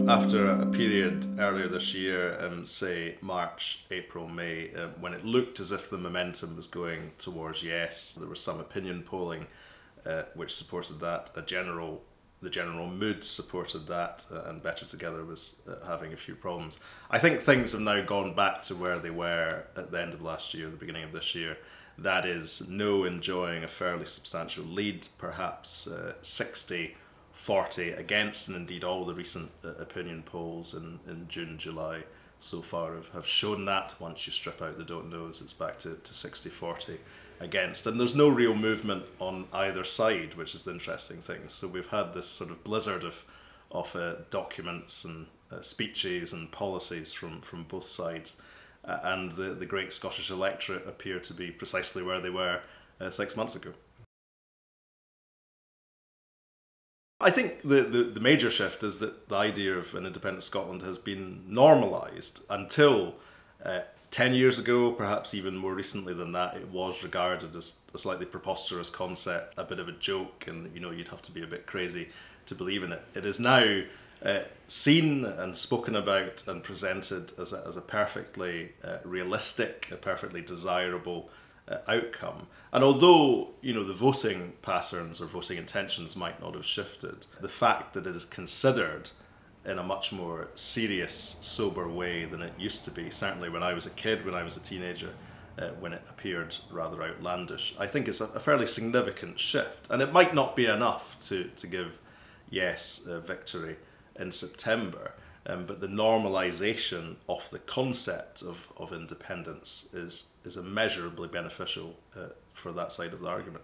after a period earlier this year, say March, April, May, when it looked as if the momentum was going towards yes, there was some opinion polling which supported that. The general mood supported that, and Better Together was having a few problems. I think things have now gone back to where they were at the end of last year, the beginning of this year. That is, No enjoying a fairly substantial lead, perhaps 60-40 against, and indeed all the recent opinion polls in June, July so far have shown that. Once you strip out the don't knows, it's back to 60-40 against. And there's no real movement on either side, which is the interesting thing. So we've had this sort of blizzard of documents and speeches and policies from both sides. And the great Scottish electorate appear to be precisely where they were 6 months ago. I think the major shift is that the idea of an independent Scotland has been normalised. Until 10 years ago, perhaps even more recently than that, it was regarded as a slightly preposterous concept, a bit of a joke, and you'd have to be a bit crazy to believe in it. It is now seen and spoken about and presented as a perfectly realistic, a perfectly desirable outcome. And although the voting patterns or voting intentions might not have shifted, the fact that it is considered in a much more serious, sober way than it used to be, certainly when I was a kid, when I was a teenager, when it appeared rather outlandish, I think is a fairly significant shift. And it might not be enough to give yes victory in September, but the normalisation of the concept of independence is immeasurably beneficial for that side of the argument.